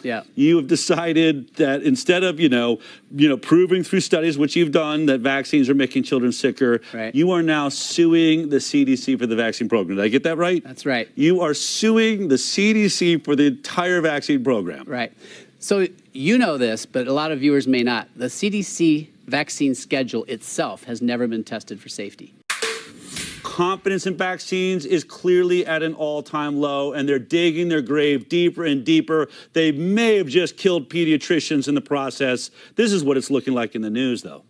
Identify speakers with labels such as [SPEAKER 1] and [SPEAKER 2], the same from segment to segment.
[SPEAKER 1] Yeah.
[SPEAKER 2] You have decided that instead of, proving through studies, which you've done, that vaccines are making children sicker,
[SPEAKER 1] right.
[SPEAKER 2] You are now suing the CDC for the vaccine program. Did I get that right?
[SPEAKER 1] That's right.
[SPEAKER 2] You are suing the CDC for the entire vaccine program.
[SPEAKER 1] Right. So you know this, but a lot of viewers may not. The CDC vaccine schedule itself has never been tested for safety.
[SPEAKER 2] Confidence in vaccines is clearly at an all-time low, and they're digging their grave deeper and deeper. They may have just killed pediatricians in the process. This is what it's looking like in the news, though.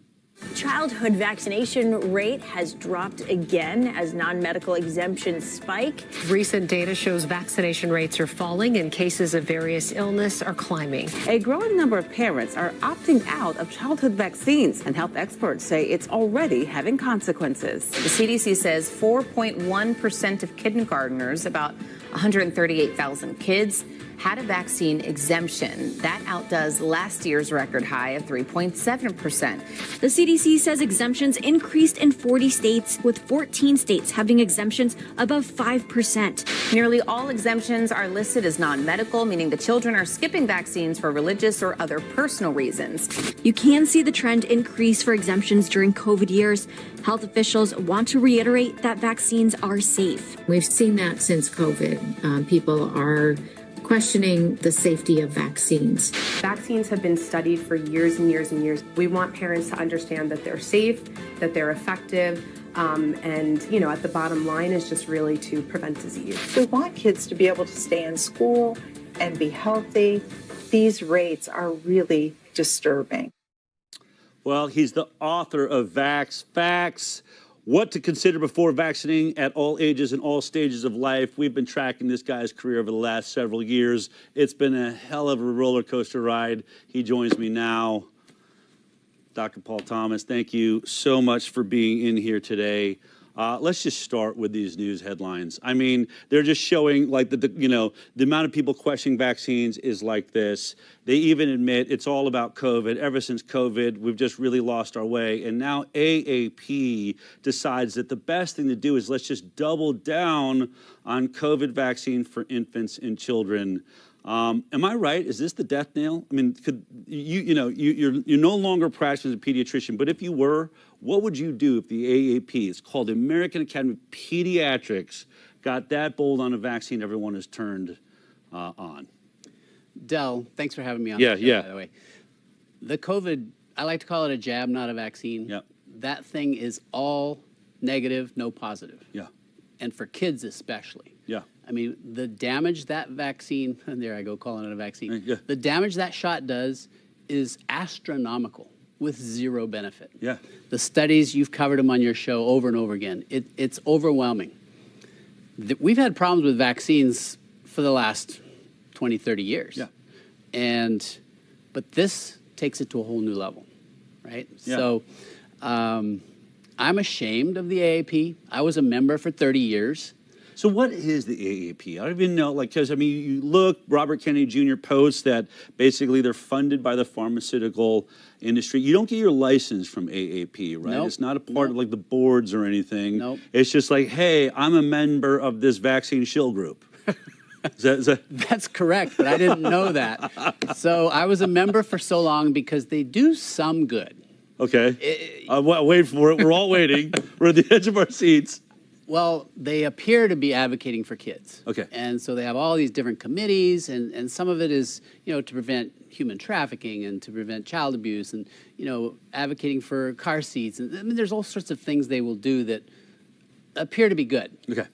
[SPEAKER 3] Childhood vaccination rate has dropped again as non-medical exemptions spike.
[SPEAKER 4] Recent data shows vaccination rates are falling and cases of various illness are climbing.
[SPEAKER 5] A growing number of parents are opting out of childhood vaccines, and health experts say it's already having consequences.
[SPEAKER 6] The CDC says 4.1% of kindergartners, about 138,000 kids, had a vaccine exemption. That outdoes last year's record high of 3.7%.
[SPEAKER 3] The CDC says exemptions increased in 40 states, with 14 states having exemptions above 5%.
[SPEAKER 6] Nearly all exemptions are listed as non-medical, meaning the children are skipping vaccines for religious or other personal reasons.
[SPEAKER 3] You can see the trend increase for exemptions during COVID years. Health officials want to reiterate that vaccines are safe.
[SPEAKER 7] We've seen that since COVID. People are questioning the safety of vaccines.
[SPEAKER 8] Vaccines have been studied for years and years and years. We want parents to understand that they're safe, that they're effective, and, at the bottom line is just really to prevent disease.
[SPEAKER 9] We want kids to be able to stay in school and be healthy. These rates are really disturbing.
[SPEAKER 2] Well, he's the author of Vax Facts, What to Consider Before Vaccinating at All Ages and All Stages of Life. We've been tracking this guy's career over the last several years. It's been a hell of a roller coaster ride. He joins me now. Dr. Paul Thomas, thank you so much for being in here today. Let's just start with these news headlines. I mean, they're just showing like the amount of people questioning vaccines is like this. They even admit it's all about COVID. Ever since COVID, we've just really lost our way. And now AAP decides that the best thing to do is let's just double down on COVID vaccine for infants and children. Am I right? Is this the death nail? I mean, could you're no longer practicing as a pediatrician, but if you were, what would you do if the AAP, it's called American Academy of Pediatrics, got that bold on a vaccine everyone has turned on?
[SPEAKER 1] Del, thanks for having me on
[SPEAKER 2] the
[SPEAKER 1] show, by the way. The COVID, I like to call it a jab, not a vaccine.
[SPEAKER 2] Yeah.
[SPEAKER 1] That thing is all negative, no positive.
[SPEAKER 2] Yeah.
[SPEAKER 1] And for kids especially.
[SPEAKER 2] Yeah.
[SPEAKER 1] I mean, the damage that vaccine, and there I go calling it a vaccine,
[SPEAKER 2] yeah.
[SPEAKER 1] The damage that shot does is astronomical with zero benefit.
[SPEAKER 2] Yeah.
[SPEAKER 1] The studies, you've covered them on your show over and over again. It's overwhelming. We've had problems with vaccines for the last 20, 30 years.
[SPEAKER 2] Yeah.
[SPEAKER 1] But this takes it to a whole new level, right?
[SPEAKER 2] Yeah.
[SPEAKER 1] So I'm ashamed of the AAP. I was a member for 30 years.
[SPEAKER 2] So what is the AAP? I don't even know, because, I mean, you look, Robert Kennedy Jr. posts that basically they're funded by the pharmaceutical industry. You don't get your license from AAP, right?
[SPEAKER 1] Nope.
[SPEAKER 2] It's not a part of, like, the boards or anything.
[SPEAKER 1] Nope.
[SPEAKER 2] It's just like, hey, I'm a member of this vaccine shill group. Is that...
[SPEAKER 1] That's correct, but I didn't know that. So I was a member for so long because they do some good.
[SPEAKER 2] Okay. Wait for it. We're all waiting. We're at the edge of our seats.
[SPEAKER 1] Well, they appear to be advocating for kids.
[SPEAKER 2] Okay.
[SPEAKER 1] And so they have all these different committees, and some of it is, to prevent human trafficking and to prevent child abuse and, advocating for car seats. And I mean, there's all sorts of things they will do that appear to be good.
[SPEAKER 2] Okay.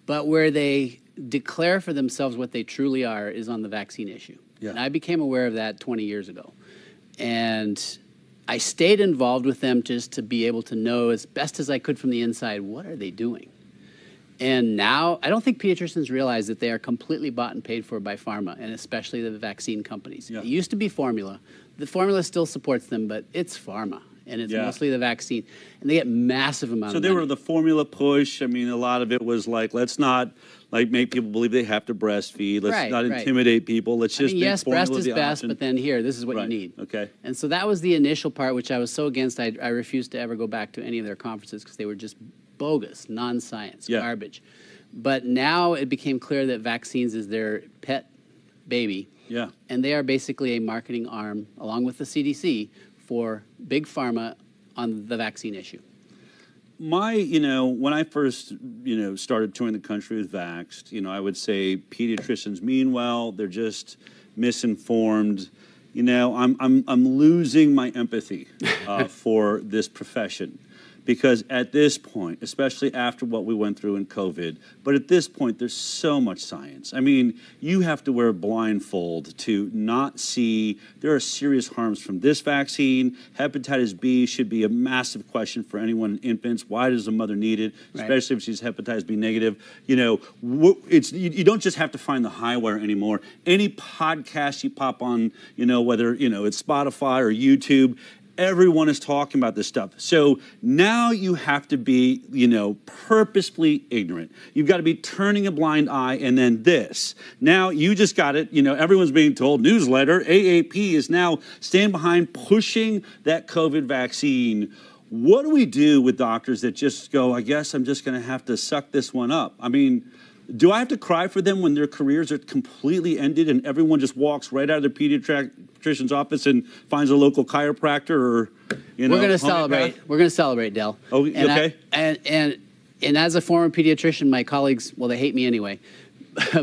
[SPEAKER 1] But where they declare for themselves what they truly are is on the vaccine issue.
[SPEAKER 2] Yeah.
[SPEAKER 1] And I became aware of that 20 years ago. And I stayed involved with them just to be able to know as best as I could from the inside, what are they doing? And now, I don't think pediatricians realize that they are completely bought and paid for by pharma, and especially the vaccine companies.
[SPEAKER 2] Yeah.
[SPEAKER 1] It used to be formula. The formula still supports them, but it's pharma, and it's mostly the vaccine. And they get massive amounts of money.
[SPEAKER 2] So they were the formula push. I mean, a lot of it was like, let's not make people believe they have to breastfeed. Let's not intimidate people. Let's just make
[SPEAKER 1] yes, breast
[SPEAKER 2] formula
[SPEAKER 1] is
[SPEAKER 2] the
[SPEAKER 1] best,
[SPEAKER 2] option.
[SPEAKER 1] but then here, this is what you need.
[SPEAKER 2] Okay.
[SPEAKER 1] And so that was the initial part, which I was so against. I refused to ever go back to any of their conferences because they were just bogus, non-science, garbage. But now it became clear that vaccines is their pet baby.
[SPEAKER 2] Yeah.
[SPEAKER 1] And they are basically a marketing arm, along with the CDC, for big pharma on the vaccine issue.
[SPEAKER 2] When I first, started touring the country with Vaxxed, I would say pediatricians mean well, they're just misinformed. I'm losing my empathy for this profession. Because at this point, especially after what we went through in COVID, but at this point, there's so much science. I mean, you have to wear a blindfold to not see there are serious harms from this vaccine. Hepatitis B should be a massive question for anyone in infants. Why does the mother need it, especially if she's hepatitis B negative? You don't just have to find the high wire anymore. Any podcast you pop on, whether, it's Spotify or YouTube, everyone is talking about this stuff. So now you have to be, purposefully ignorant. You've got to be turning a blind eye, and then this. Now you just got it. Everyone's being told, newsletter, AAP is now standing behind pushing that COVID vaccine. What do we do with doctors that just go, I guess I'm just going to have to suck this one up? I mean, do I have to cry for them when their careers are completely ended and everyone just walks right out of their pediatrician's office and finds a local chiropractor or,
[SPEAKER 1] We're going to celebrate. We're going to celebrate, Del.
[SPEAKER 2] Oh, okay.
[SPEAKER 1] And as a former pediatrician, my colleagues, well, they hate me anyway,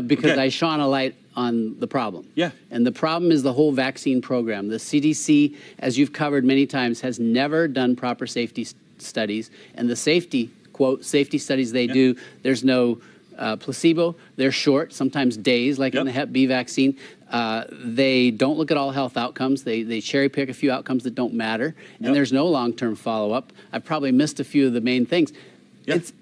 [SPEAKER 1] because I shone a light on the problem.
[SPEAKER 2] Yeah.
[SPEAKER 1] And the problem is the whole vaccine program. The CDC, as you've covered many times, has never done proper safety studies. And the safety studies they do, there's no placebo. They're short, sometimes days, like in the Hep B vaccine. They don't look at all health outcomes. They cherry pick a few outcomes that don't matter. And there's no long-term follow-up. I've probably missed a few of the main things.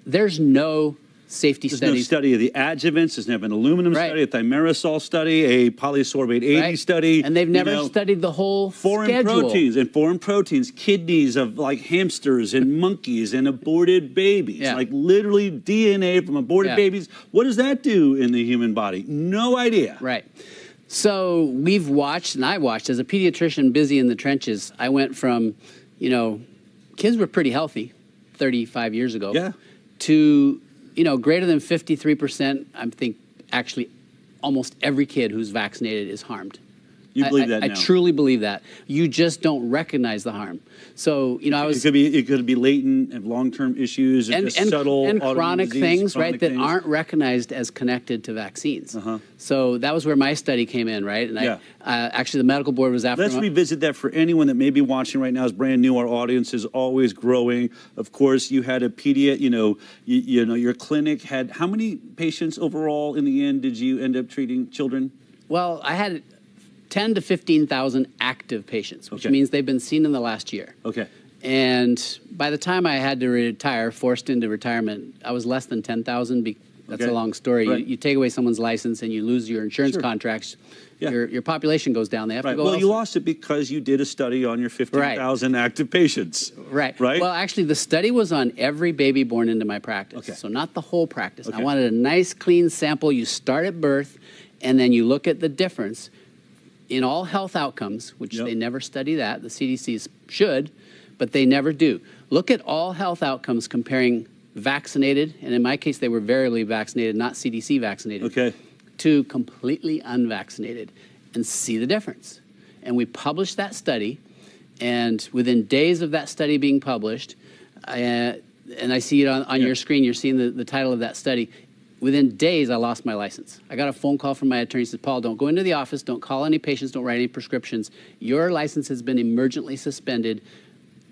[SPEAKER 1] There's no safety studies.
[SPEAKER 2] There's no study of the adjuvants. There's never an aluminum study, a thimerosal study, a polysorbate 80 study.
[SPEAKER 1] And they've never studied the whole
[SPEAKER 2] foreign proteins, kidneys of like hamsters and monkeys and aborted babies. Like literally DNA from aborted babies. What does that do in the human body? No idea.
[SPEAKER 1] Right. So we've watched, and I watched, as a pediatrician busy in the trenches, I went from, kids were pretty healthy 35 years ago to, greater than 53%, I think actually almost every kid who's vaccinated is harmed.
[SPEAKER 2] You believe that now?
[SPEAKER 1] I truly believe that. You just don't recognize the harm. So,
[SPEAKER 2] it could be latent and long-term issues and subtle
[SPEAKER 1] and chronic things, that aren't recognized as connected to vaccines. So that was where my study came in, right? And actually, the medical board was after.
[SPEAKER 2] Let's revisit that for anyone that may be watching right now. Is brand new. Our audience is always growing. Of course, you had a your clinic had how many patients overall in the end did you end up treating children?
[SPEAKER 1] Well, I had 10 to 15,000 active patients, which means they've been seen in the last year.
[SPEAKER 2] Okay.
[SPEAKER 1] And by the time I had to retire, forced into retirement, I was less than 10,000. That's a long story.
[SPEAKER 2] Right.
[SPEAKER 1] You take away someone's license and you lose your insurance contracts. Your population goes down. They have to go.
[SPEAKER 2] Well, you lost it because you did a study on your 15,000 active patients.
[SPEAKER 1] Right.
[SPEAKER 2] Right.
[SPEAKER 1] Well, actually, the study was on every baby born into my practice. So not the whole practice. I wanted a nice, clean sample. You start at birth, and then you look at the difference in all health outcomes, which they never study that. The CDC should, but they never do. Look at all health outcomes comparing vaccinated, and in my case, they were verily vaccinated, not CDC vaccinated, to completely unvaccinated, and see the difference. And we published that study, and within days of that study being published, and I see it on your screen, you're seeing the title of that study. Within days, I lost my license. I got a phone call from my attorney. He said, Paul, don't go into the office. Don't call any patients. Don't write any prescriptions. Your license has been emergently suspended.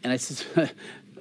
[SPEAKER 1] And I said,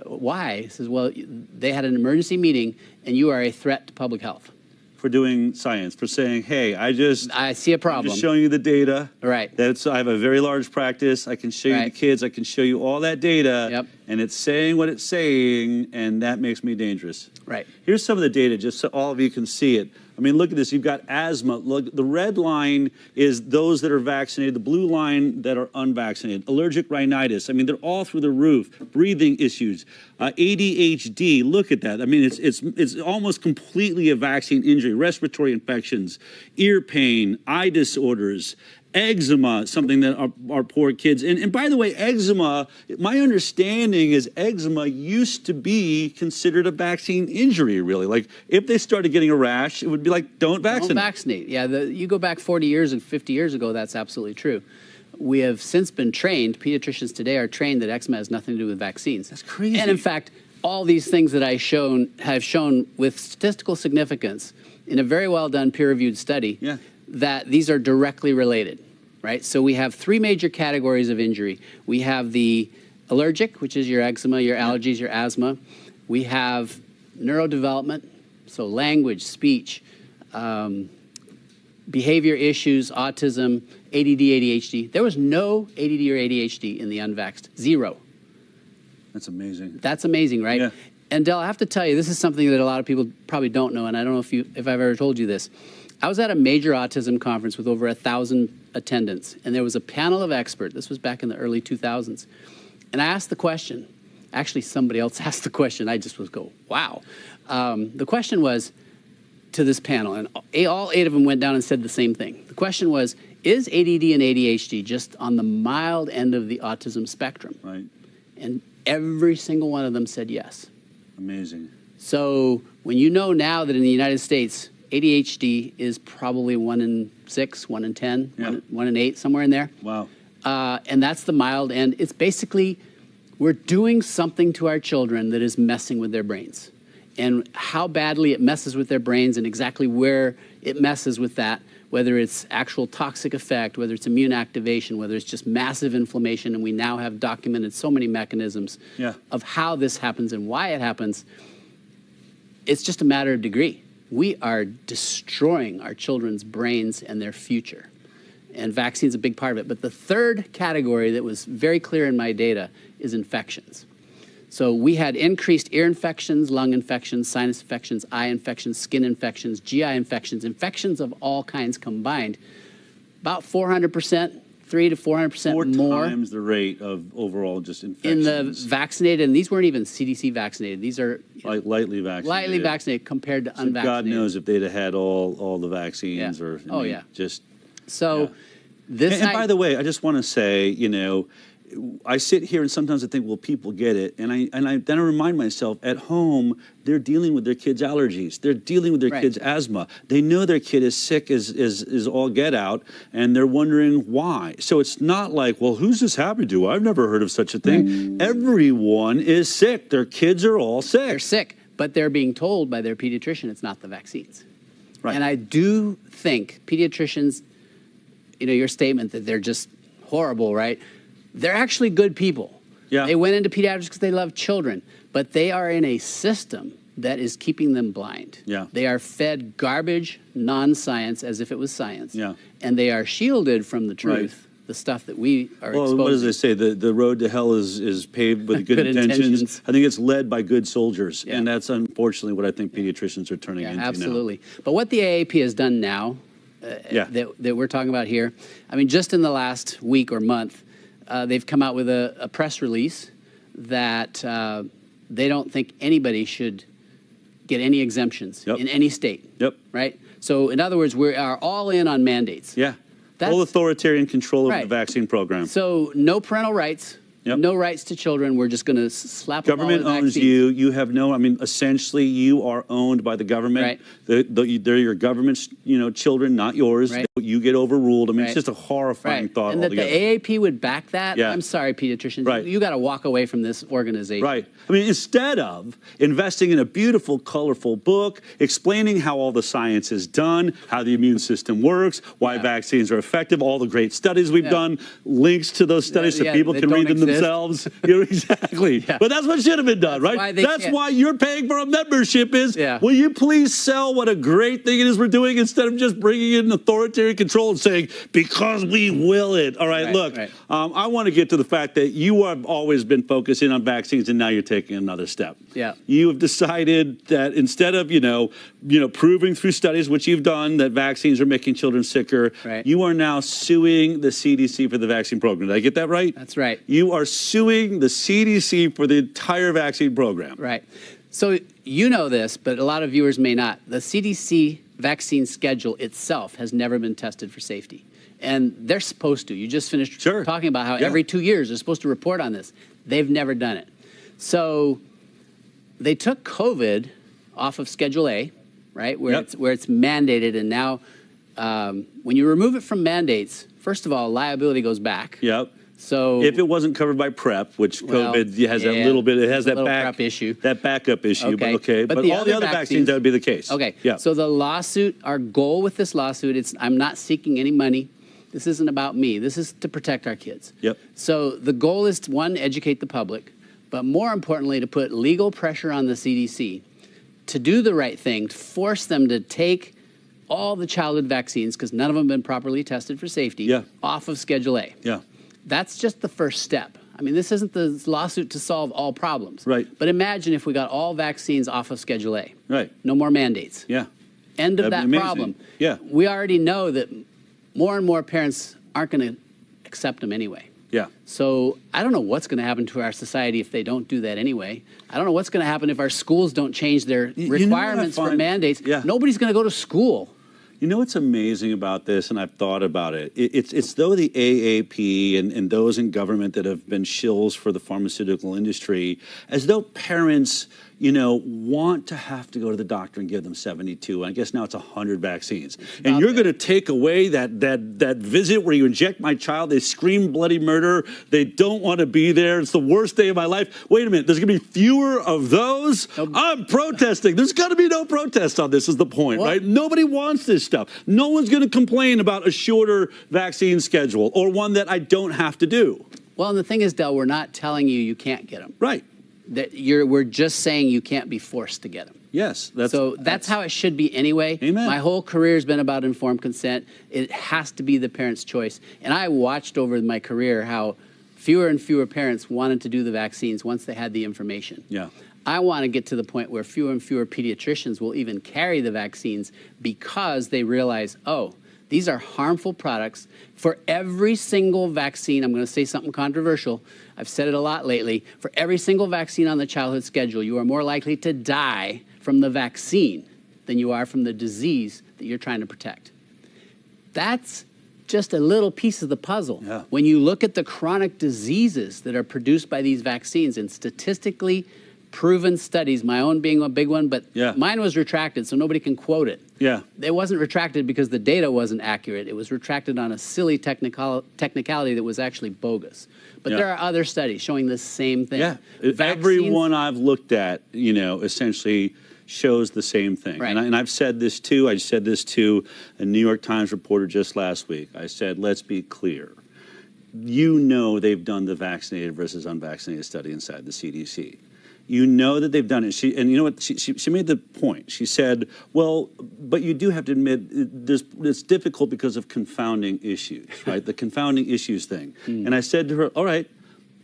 [SPEAKER 1] why? He says, well, they had an emergency meeting, and you are a threat to public health.
[SPEAKER 2] For doing science, for saying, hey, I
[SPEAKER 1] see a problem.
[SPEAKER 2] I'm just showing you the data.
[SPEAKER 1] Right.
[SPEAKER 2] I have a very large practice. I can show you the kids. I can show you all that data. And it's saying what it's saying, and that makes me dangerous.
[SPEAKER 1] Right.
[SPEAKER 2] Here's some of the data, just so all of you can see it. I mean, look at this. You've got asthma. Look, the red line is those that are vaccinated. The blue line that are unvaccinated. Allergic rhinitis. I mean, they're all through the roof. Breathing issues. ADHD. Look at that. I mean, it's almost completely a vaccine injury. Respiratory infections. Ear pain. Eye disorders. eczema, something that our poor kids, and by the way, eczema, my understanding is eczema used to be considered a vaccine injury, really. Like, if they started getting a rash, it would be like, don't vaccinate.
[SPEAKER 1] Don't vaccinate. Yeah, you go back 40 years and 50 years ago, that's absolutely true. We have since been trained, pediatricians today are trained that eczema has nothing to do with vaccines.
[SPEAKER 2] That's crazy.
[SPEAKER 1] And in fact, all these things that have shown with statistical significance in a very well done peer-reviewed study, that these are directly related, right? So we have three major categories of injury. We have the allergic, which is your eczema, your allergies, your asthma. We have neurodevelopment, so language, speech, behavior issues, autism, ADD, ADHD. There was no ADD or ADHD in the unvaxxed, zero.
[SPEAKER 2] That's amazing.
[SPEAKER 1] That's amazing, right?
[SPEAKER 2] Yeah.
[SPEAKER 1] And Del, I have to tell you, this is something that a lot of people probably don't know, and I don't know if I've ever told you this. I was at a major autism conference with over 1,000 attendants, and there was a panel of experts. This was back in the early 2000s. And I asked the question. Actually, somebody else asked the question. I just was wow. The question was to this panel, and all 8 of them went down and said the same thing. The question was, is ADD and ADHD just on the mild end of the autism spectrum?
[SPEAKER 2] Right.
[SPEAKER 1] And every single one of them said yes.
[SPEAKER 2] Amazing.
[SPEAKER 1] So when you know now that in the United States, ADHD is probably 1 in 6, 1 in 10, 1 in 8, somewhere in there.
[SPEAKER 2] Wow.
[SPEAKER 1] And that's the mild end. It's basically, we're doing something to our children that is messing with their brains. And how badly it messes with their brains and exactly where it messes with that, whether it's actual toxic effect, whether it's immune activation, whether it's just massive inflammation, and we now have documented so many mechanisms of how this happens and why it happens. It's just a matter of degree. We are destroying our children's brains and their future. And vaccine's a big part of it. But the third category that was very clear in my data is infections. So we had increased ear infections, lung infections, sinus infections, eye infections, skin infections, GI infections, infections of all kinds combined. About 400%, 300 to 400% more.
[SPEAKER 2] 4 times the rate of overall just infections.
[SPEAKER 1] In the vaccinated, and these weren't even CDC vaccinated. These are
[SPEAKER 2] like lightly vaccinated.
[SPEAKER 1] Lightly vaccinated compared to unvaccinated.
[SPEAKER 2] God knows if they'd have had all the vaccines or just.
[SPEAKER 1] So this.
[SPEAKER 2] And by the way, I just want to say, you know, I sit here and sometimes I think, well, people get it, and then I remind myself, at home they're dealing with their kids' allergies, they're dealing with their kids' asthma. They know their kid is sick as all get out, and they're wondering why. So it's not like, well, who's this happened to? I've never heard of such a thing. Everyone is sick. Their kids are all sick.
[SPEAKER 1] They're sick, but they're being told by their pediatrician it's not the vaccines.
[SPEAKER 2] Right.
[SPEAKER 1] And I do think pediatricians, you know, your statement that they're just horrible, right? They're actually good people.
[SPEAKER 2] Yeah.
[SPEAKER 1] They went into pediatrics because they love children, but they are in a system that is keeping them blind.
[SPEAKER 2] Yeah.
[SPEAKER 1] They are fed garbage, non-science, as if it was science.
[SPEAKER 2] Yeah.
[SPEAKER 1] And they are shielded from the truth, the stuff that we are exposing.
[SPEAKER 2] What does they say? The road to hell is paved with good intentions. I think it's led by good soldiers, and that's unfortunately what I think pediatricians are turning into
[SPEAKER 1] absolutely. Now. But what the AAP has done now, that we're talking about here, I mean, just in the last week or month, they've come out with a press release that they don't think anybody should get any exemptions in any state. Right? So, in other words, we are all in on mandates.
[SPEAKER 2] Full authoritarian control over the vaccine program.
[SPEAKER 1] So, no parental rights. No rights to children. We're just going to slap them all with
[SPEAKER 2] Government owns you. You have no. I mean, essentially, you are owned by the government. They're your government's, children, not yours. You get overruled. I mean, it's just a horrifying thought.
[SPEAKER 1] And
[SPEAKER 2] altogether.
[SPEAKER 1] that the AAP would back that. I'm sorry, pediatricians. You got to walk away from this organization.
[SPEAKER 2] I mean, instead of investing in a beautiful, colorful book explaining how all the science is done, how the immune system works, why vaccines are effective, all the great studies we've done, links to those studies so people can read them themselves. Exactly. But that's what should have been done, right? That's why you're paying for a membership is, will you please sell what a great thing it is we're doing instead of just bringing in authoritarian control and saying, because we will it. All right, look, I want to get to the fact that you have always been focusing on vaccines and now you're taking another step. You have decided that instead of, proving through studies, which you've done, that vaccines are making children sicker, you are now suing the CDC for the vaccine program. Did I get that right?
[SPEAKER 1] That's right.
[SPEAKER 2] You are suing the CDC for the entire vaccine program.
[SPEAKER 1] Right. So you know this, but a lot of viewers may not. The CDC vaccine schedule itself has never been tested for safety. And they're supposed to. You just finished
[SPEAKER 2] Sure.
[SPEAKER 1] talking about how
[SPEAKER 2] Yeah.
[SPEAKER 1] every 2 years they're supposed to report on this. They've never done it. So they took COVID off of Schedule A, right, where it's mandated, and now when you remove it from mandates, first of all, liability goes back.
[SPEAKER 2] Yep.
[SPEAKER 1] So
[SPEAKER 2] if it wasn't covered by PrEP, which COVID has that little bit, it has that
[SPEAKER 1] PrEP issue,
[SPEAKER 2] that backup issue.
[SPEAKER 1] Okay.
[SPEAKER 2] But all the other vaccines, that would be the case.
[SPEAKER 1] Okay.
[SPEAKER 2] Yeah.
[SPEAKER 1] So the lawsuit, our goal with this lawsuit, I'm not seeking any money. This isn't about me. This is to protect our kids.
[SPEAKER 2] Yep.
[SPEAKER 1] So the goal is to, one, educate the public, but more importantly, to put legal pressure on the CDC to do the right thing, to force them to take all the childhood vaccines, because none of them have been properly tested for safety, off of Schedule A.
[SPEAKER 2] Yeah.
[SPEAKER 1] That's just the first step. I mean, this isn't the lawsuit to solve all problems.
[SPEAKER 2] Right.
[SPEAKER 1] But imagine if we got all vaccines off of Schedule A.
[SPEAKER 2] Right.
[SPEAKER 1] No more mandates.
[SPEAKER 2] Yeah.
[SPEAKER 1] End of
[SPEAKER 2] That'd be
[SPEAKER 1] that
[SPEAKER 2] amazing.
[SPEAKER 1] problem.
[SPEAKER 2] Yeah.
[SPEAKER 1] We already know that more and more parents aren't going to accept them anyway.
[SPEAKER 2] Yeah.
[SPEAKER 1] So I don't know what's going to happen to our society if they don't do that anyway. I don't know what's going to happen if our schools don't change their requirements for mandates.
[SPEAKER 2] Yeah.
[SPEAKER 1] Nobody's going to go to school.
[SPEAKER 2] You know what's amazing about this, and I've thought about it? It's though the AAP and those in government that have been shills for the pharmaceutical industry, as though parents, want to have to go to the doctor and give them 72. I guess now it's 100 vaccines. And you're going to take away that visit where you inject my child, they scream bloody murder, they don't want to be there, it's the worst day of my life. Wait a minute, there's going to be fewer of those? I'm protesting. There's going to be no protest on this is the point, right? Nobody wants this stuff. No one's going to complain about a shorter vaccine schedule or one that I don't have to do.
[SPEAKER 1] Well, and the thing is, Del, we're not telling you can't get them.
[SPEAKER 2] Right.
[SPEAKER 1] We're just saying you can't be forced to get them.
[SPEAKER 2] Yes.
[SPEAKER 1] That's how it should be anyway.
[SPEAKER 2] Amen.
[SPEAKER 1] My whole career has been about informed consent. It has to be the parent's choice. And I watched over my career how fewer and fewer parents wanted to do the vaccines once they had the information.
[SPEAKER 2] Yeah.
[SPEAKER 1] I want to get to the point where fewer and fewer pediatricians will even carry the vaccines because they realize, oh, these are harmful products. For every single vaccine, I'm going to say something controversial. I've said it a lot lately. For every single vaccine on the childhood schedule, you are more likely to die from the vaccine than you are from the disease that you're trying to protect. That's just a little piece of the puzzle.
[SPEAKER 2] Yeah.
[SPEAKER 1] When you look at the chronic diseases that are produced by these vaccines and statistically proven studies, my own being a big one, but mine was retracted, so nobody can quote it.
[SPEAKER 2] Yeah.
[SPEAKER 1] It wasn't retracted because the data wasn't accurate. It was retracted on a silly technicality that was actually bogus. But there are other studies showing the same thing.
[SPEAKER 2] Yeah. Every one I've looked at, essentially shows the same thing.
[SPEAKER 1] Right.
[SPEAKER 2] And I've said this too. I said this to a New York Times reporter just last week. I said, let's be clear. They've done the vaccinated versus unvaccinated study inside the CDC. You know that they've done it. And you know what? She made the point. She said, well, but you do have to admit it's difficult because of confounding issues, right? The confounding issues thing. And I said to her, all right,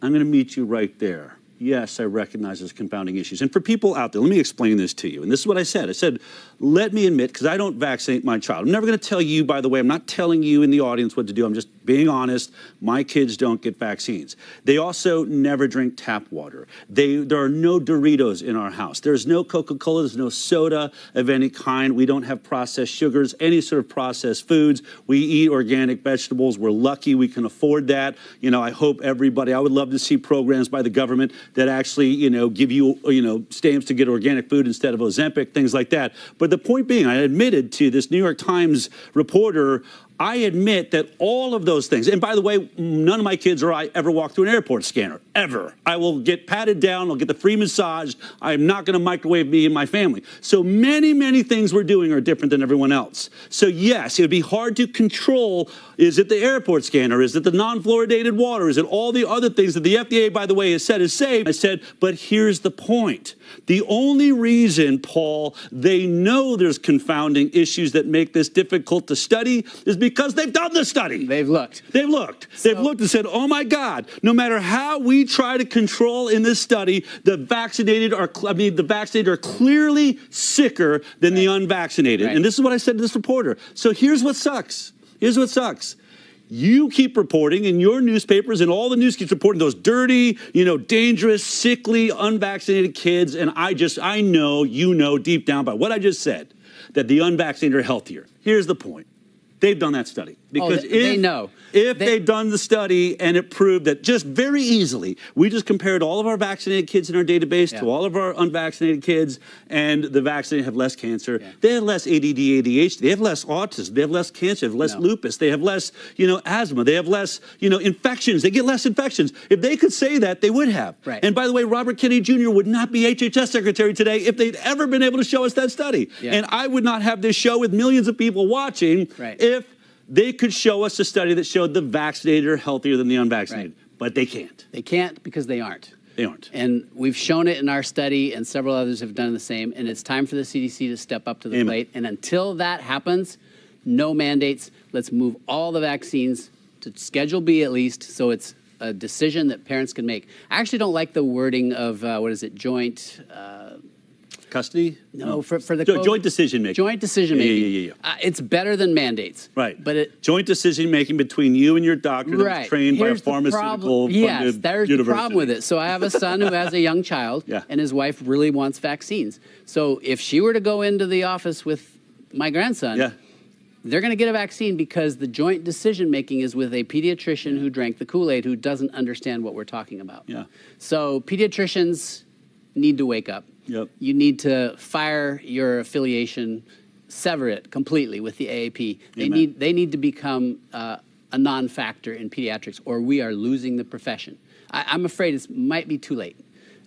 [SPEAKER 2] I'm going to meet you right there. Yes, I recognize there's confounding issues. And for people out there, let me explain this to you. And this is what I said. I said, let me admit, because I don't vaccinate my child. I'm never going to tell you, by the way, I'm not telling you in the audience what to do. I'm just being honest. My kids don't get vaccines. They also never drink tap water. There are no Doritos in our house. There's no Coca-Cola. There's no soda of any kind. We don't have processed sugars, any sort of processed foods. We eat organic vegetables. We're lucky we can afford that. I hope everybody, I would love to see programs by the government that actually, give you, stamps to get organic food instead of Ozempic, things like that. But the point being, I admitted to this New York Times reporter, I admit that all of those things, and by the way, none of my kids or I ever walk through an airport scanner, ever. I will get patted down, I'll get the free massage, I'm not going to microwave me and my family. So many, many things we're doing are different than everyone else. So yes, it would be hard to control, is it the airport scanner, is it the non-fluoridated water, is it all the other things that the FDA, by the way, has said is safe? I said, but here's the point. The only reason, Paul, they know there's confounding issues that make this difficult to study is because they've done the study. They've looked. They've looked and said, oh my God, no matter how we try to control in this study, the vaccinated are clearly sicker than the unvaccinated. Right. And this is what I said to this reporter. So here's what sucks. You keep reporting in your newspapers and all the news keeps reporting those dirty, dangerous, sickly, unvaccinated kids. And I know, deep down by what I just said, that the unvaccinated are healthier. Here's the point. They've done that study. Because
[SPEAKER 1] they know.
[SPEAKER 2] If they'd done the study and it proved that just very easily, we just compared all of our vaccinated kids in our database to all of our unvaccinated kids, and the vaccinated have less cancer. Yeah. They have less ADD, ADHD. They have less autism. They have less cancer. They have less lupus. They have less, asthma. They have less, infections. They get less infections. If they could say that, they would have.
[SPEAKER 1] Right.
[SPEAKER 2] And by the way, Robert Kennedy Jr. would not be HHS Secretary today if they'd ever been able to show us that study. Yeah. And I would not have this show with millions of people watching if they could show us a study that showed the vaccinated are healthier than the unvaccinated. Right. But they can't.
[SPEAKER 1] They can't because they aren't.
[SPEAKER 2] They aren't.
[SPEAKER 1] And we've shown it in our study, and several others have done the same. And it's time for the CDC to step up to the plate. And until that happens, no mandates. Let's move all the vaccines to Schedule B at least, so it's a decision that parents can make. I actually don't like the wording of, joint...
[SPEAKER 2] custody?
[SPEAKER 1] No, for the
[SPEAKER 2] joint decision making.
[SPEAKER 1] Joint decision making.
[SPEAKER 2] Yeah.
[SPEAKER 1] It's better than mandates.
[SPEAKER 2] Right.
[SPEAKER 1] But
[SPEAKER 2] joint decision making between you and your doctor that was trained by a pharmaceutical funded
[SPEAKER 1] Yes, there's
[SPEAKER 2] university.
[SPEAKER 1] the problem with it. So I have a son who has a young child, and his wife really wants vaccines. So if she were to go into the office with my grandson, they're going to get a vaccine because the joint decision making is with a pediatrician who drank the Kool-Aid, who doesn't understand what we're talking about. Yeah. So pediatricians need to wake up. Yep. You need to fire your affiliation, sever it completely with the AAP. They need to become a non-factor in pediatrics, or we are losing the profession. I'm afraid it might be too late.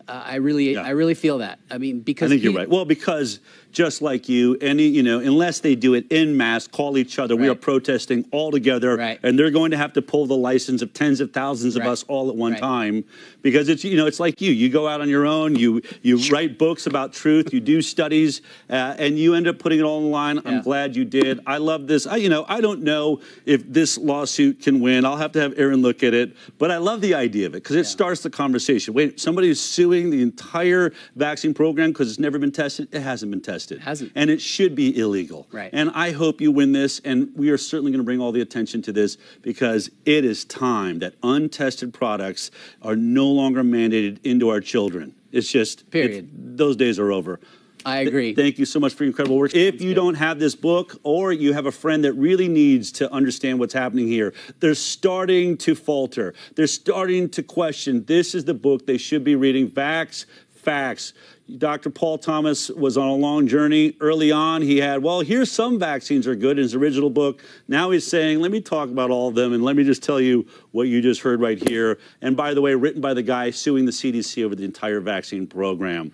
[SPEAKER 1] I really feel that. I mean, because
[SPEAKER 2] I think you're right. Well, because just like you, unless they do it en masse, call each other, we are protesting all together, and they're going to have to pull the license of tens of thousands of us all at one time, because it's like you go out on your own, you write books about truth, you do studies, and you end up putting it all on the line. I'm glad you did. I love this. I don't know if this lawsuit can win. I'll have to have Aaron look at it, but I love the idea of it because it starts the conversation. Wait, somebody is suing the entire vaccine program because it's never been tested. It hasn't been tested. It
[SPEAKER 1] hasn't.
[SPEAKER 2] And it should be illegal.
[SPEAKER 1] Right.
[SPEAKER 2] And I hope you win this, and we are certainly going to bring all the attention to this because it is time that untested products are no longer mandated into our children. It's just,
[SPEAKER 1] period.
[SPEAKER 2] Those days are over.
[SPEAKER 1] I agree.
[SPEAKER 2] Thank you so much for your incredible work. If you don't have this book, or you have a friend that really needs to understand what's happening here, they're starting to falter. They're starting to question. This is the book they should be reading. Facts. Dr. Paul Thomas was on a long journey. Early on, he had, here's some vaccines are good in his original book. Now he's saying, let me talk about all of them, and let me just tell you what you just heard right here. And by the way, written by the guy suing the CDC over the entire vaccine program.